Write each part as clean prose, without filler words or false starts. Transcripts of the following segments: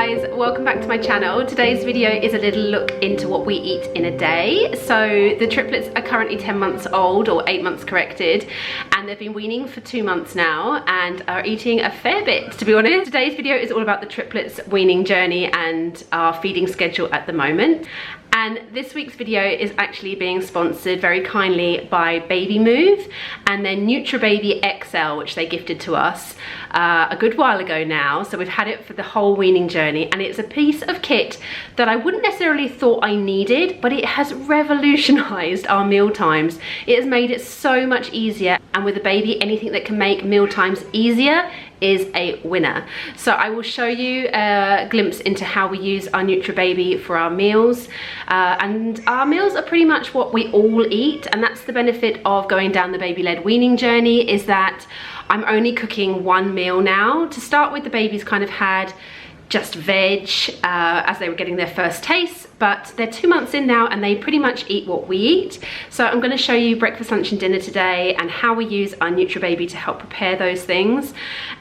guys, welcome back to my channel. Today's video is a little look into what we eat in a day. So the triplets are currently 10 months old, or 8 months corrected, and they've been weaning for 2 months now and are eating a fair bit, to be honest. Today's video is all about the triplets weaning journey and our feeding schedule at the moment. And this week's video is actually being sponsored very kindly by Baby Move and their Baby XL, which they gifted to us a good while ago now. So we've had it for the whole weaning journey, and it's a piece of kit that I wouldn't necessarily thought I needed, but it has revolutionized our meal times. It has made it so much easier, and with a baby, anything that can make meal times easier is a winner. So I will show you a glimpse into how we use our Baby for our meals. And our meals are pretty much what we all eat, and that's the benefit of going down the baby-led weaning journey, is that I'm only cooking one meal now. To start with, the babies kind of had just veg as they were getting their first taste, but they're 2 months in now and they pretty much eat what we eat. So I'm going to show you breakfast, lunch and dinner today and how we use our Baby to help prepare those things.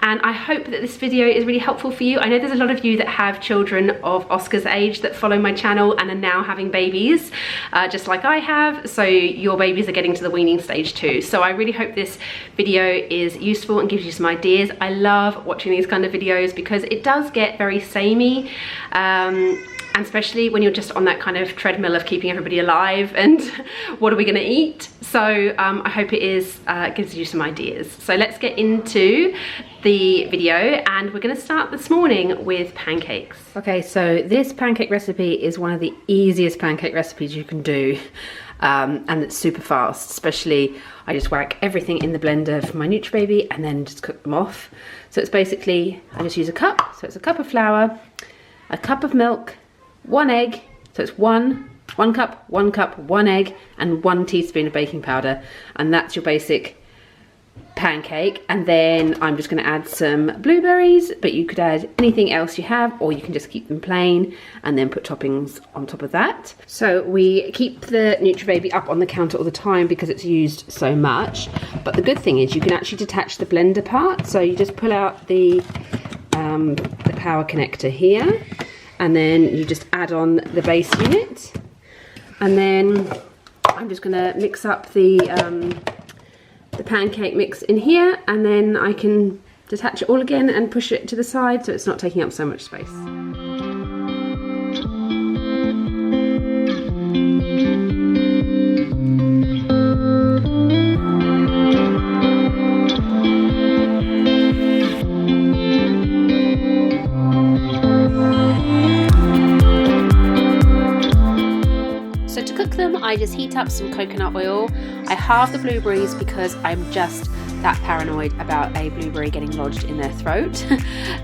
And I hope that this video is really helpful for you. I know there's a lot of you that have children of Oscar's age that follow my channel and are now having babies, just like I have. So your babies are getting to the weaning stage too. So I really hope this video is useful and gives you some ideas. I love watching these kind of videos because it does get very samey, and especially when you're just on that kind of treadmill of keeping everybody alive and what are we going to eat. So I hope it gives you some ideas. So let's get into the video, and we're going to start this morning with pancakes. Okay, so this pancake recipe is one of the easiest pancake recipes you can do, and it's super fast. Especially, I just whack everything in the blender for my Baby and then just cook them off. So it's basically, I just use a cup, so it's a cup of flour, a cup of milk, 1 egg, so it's one cup, 1 egg, and 1 teaspoon of baking powder, and that's your basic pancake. And then I'm just going to add some blueberries, but you could add anything else you have, or you can just keep them plain and then put toppings on top of that. So we keep the Baby up on the counter all the time because it's used so much, but the good thing is you can actually detach the blender part. So you just pull out the power connector here, and then you just add on the base unit, and then I'm just going to mix up the pancake mix in here, and then I can detach it all again and push it to the side so it's not taking up so much space. I just heat up some coconut oil. I halve the blueberries because I'm just that paranoid about a blueberry getting lodged in their throat.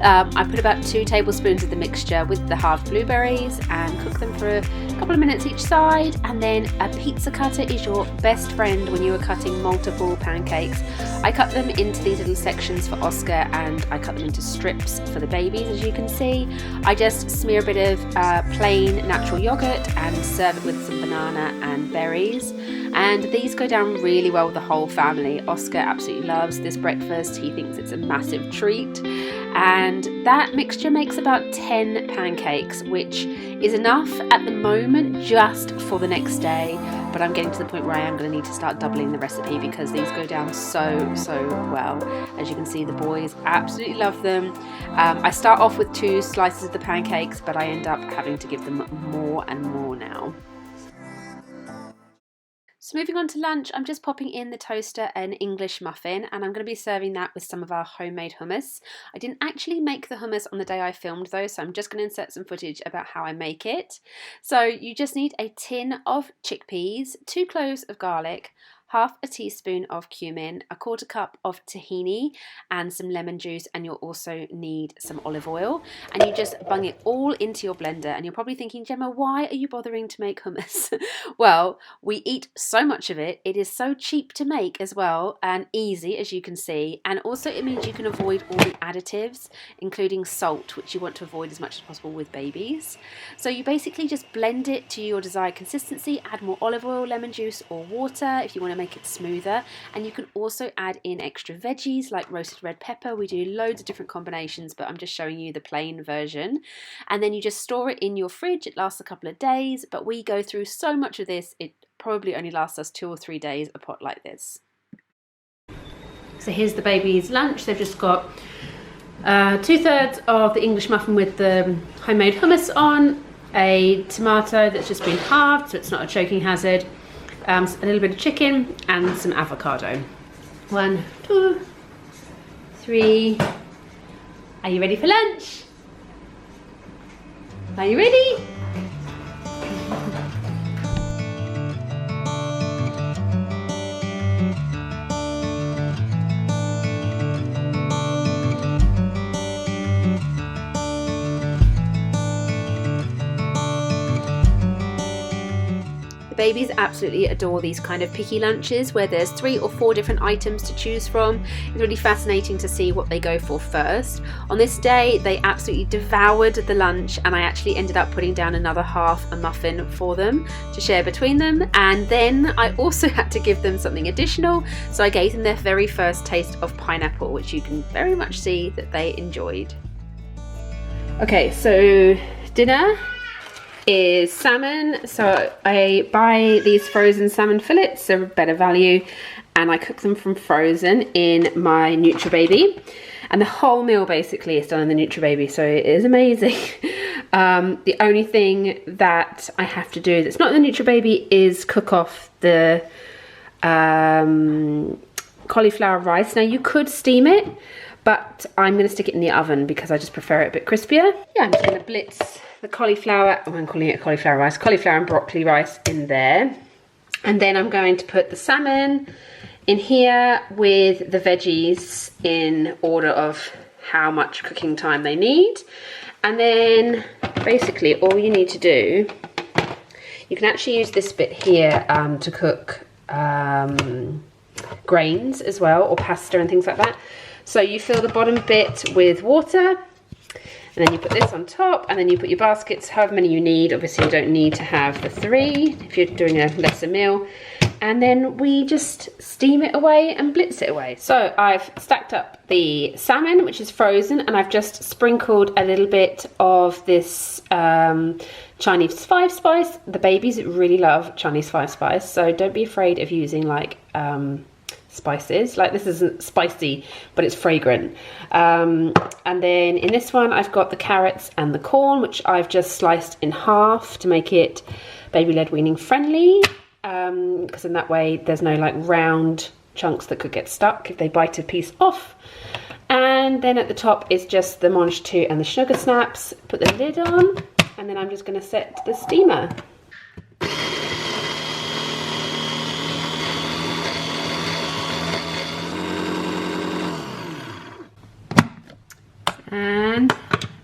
I put about 2 tablespoons of the mixture with the halved blueberries and cook them for a couple of minutes each side. And then a pizza cutter is your best friend when you are cutting multiple pancakes. I cut them into these little sections for Oscar, and I cut them into strips for the babies, as you can see. I just smear a bit of plain natural yogurt and serve it with some banana and berries. And these go down really well with the whole family. Oscar absolutely loves this breakfast. He thinks it's a massive treat. And that mixture makes about 10 pancakes, which is enough at the moment just for the next day. But I'm getting to the point where I am going to need to start doubling the recipe because these go down so well. As you can see, the boys absolutely love them. I start off with 2 slices of the pancakes, but I end up having to give them more and more now. So moving on to lunch, I'm just popping in the toaster an English muffin, and I'm going to be serving that with some of our homemade hummus. I didn't actually make the hummus on the day I filmed though, so I'm just going to insert some footage about how I make it. So you just need a tin of chickpeas, 2 cloves of garlic, half a teaspoon of cumin, a 1/4 cup of tahini and some lemon juice, and you'll also need some olive oil, and you just bung it all into your blender. And you're probably thinking, Gemma, why are you bothering to make hummus? Well, we eat so much of it. It is so cheap to make as well, and easy, as you can see, and also it means you can avoid all the additives, including salt, which you want to avoid as much as possible with babies. So you basically just blend it to your desired consistency, add more olive oil, lemon juice or water if you want to make it smoother. And you can also add in extra veggies like roasted red pepper. We do loads of different combinations, but I'm just showing you the plain version. And then you just store it in your fridge. It lasts a couple of days, but we go through so much of this, it probably only lasts us 2 or 3 days, a pot like this. So here's the baby's lunch. They've just got 2/3 of the English muffin with the homemade hummus on, a tomato that's just been halved so it's not a choking hazard, a little bit of chicken and some avocado. 1, 2, 3. Are you ready for lunch? Are you ready? Babies absolutely adore these kind of picky lunches where there's 3 or 4 different items to choose from. It's really fascinating to see what they go for first. On this day, they absolutely devoured the lunch, and I actually ended up putting down another half a muffin for them to share between them. And then I also had to give them something additional, so I gave them their very first taste of pineapple, which you can very much see that they enjoyed. Okay, so dinner is salmon. So I buy these frozen salmon fillets, they're better value, and I cook them from frozen in my Baby. And the whole meal basically is done in the Baby, so it is amazing. The only thing that I have to do that's not in the Baby is cook off the cauliflower rice. Now you could steam it, but I'm going to stick it in the oven because I just prefer it a bit crispier. Yeah, I'm just going to blitz the cauliflower, I'm calling it cauliflower rice, cauliflower and broccoli rice in there. And then I'm going to put the salmon in here with the veggies in order of how much cooking time they need. And then basically all you need to do, you can actually use this bit here to cook grains as well, or pasta and things like that. So you fill the bottom bit with water, and then you put this on top, and then you put your baskets, however many you need. Obviously you don't need to have the 3 if you're doing a lesser meal. And then we just steam it away and blitz it away. So I've stacked up the salmon, which is frozen, and I've just sprinkled a little bit of this Chinese 5 spice. The babies really love Chinese 5 spice, so don't be afraid of using like spices. Like, this isn't spicy, but it's fragrant. And then in this one I've got the carrots and the corn, which I've just sliced in half to make it baby led weaning friendly, because in that way there's no like round chunks that could get stuck if they bite a piece off. And then at the top is just the Monge 2 and the sugar snaps. Put the lid on, and then I'm just going to set the steamer. And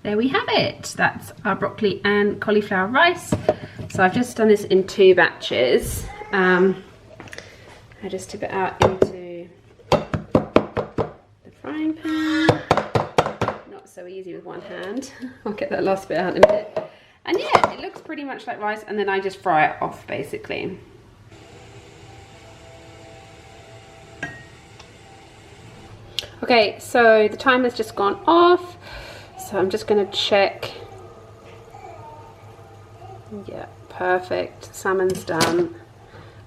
there we have it. That's our broccoli and cauliflower rice. So I've just done this in 2 batches. I just tip it out into the frying pan. Not so easy with one hand. I'll get that last bit out in a bit. And yeah, it looks pretty much like rice, and then I just fry it off basically. Okay, so the timer's just gone off, so I'm just going to check. Yeah, perfect. Salmon's done.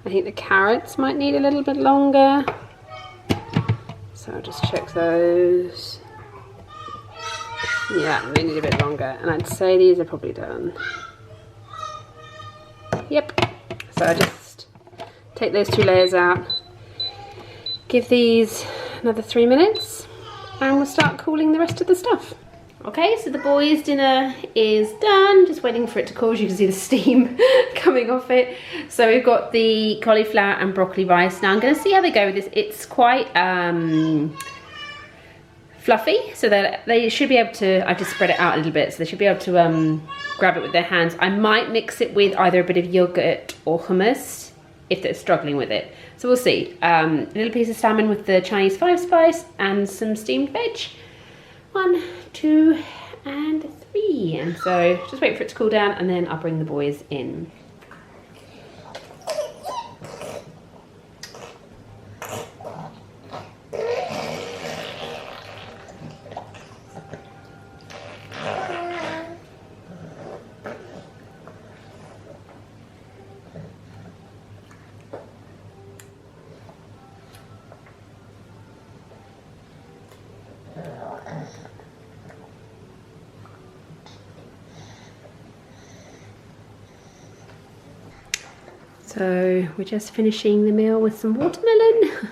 I think the carrots might need a little bit longer, so I'll just check those. Yeah, they need a bit longer, and I'd say these are probably done. Yep, so I just take those 2 layers out, give these another 3 minutes, and we'll start cooling the rest of the stuff. Okay, so the boys' dinner is done, just waiting for it to cool. As you can see the steam coming off it. So we've got the cauliflower and broccoli rice. Now I'm going to see how they go with this. It's quite fluffy, so that they should be able to, I've just spread it out a little bit, so they should be able to grab it with their hands. I might mix it with either a bit of yogurt or hummus if they're struggling with it. So we'll see. A little piece of salmon with the Chinese 5 spice and some steamed veg. 1, 2, and 3. And so just wait for it to cool down, and then I'll bring the boys in. So we're just finishing the meal with some watermelon.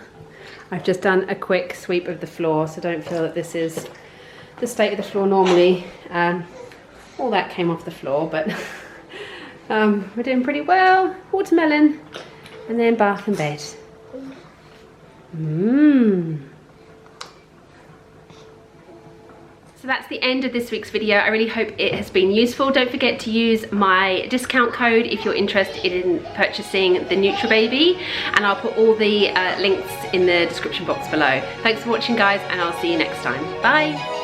I've just done a quick sweep of the floor, so don't feel that this is the state of the floor normally. All that came off the floor, but we're doing pretty well. Watermelon, and then bath and bed. So that's the end of this week's video. I really hope it has been useful. Don't forget to use my discount code if you're interested in purchasing the Baby, and I'll put all the links in the description box below. Thanks for watching, guys, and I'll see you next time. Bye.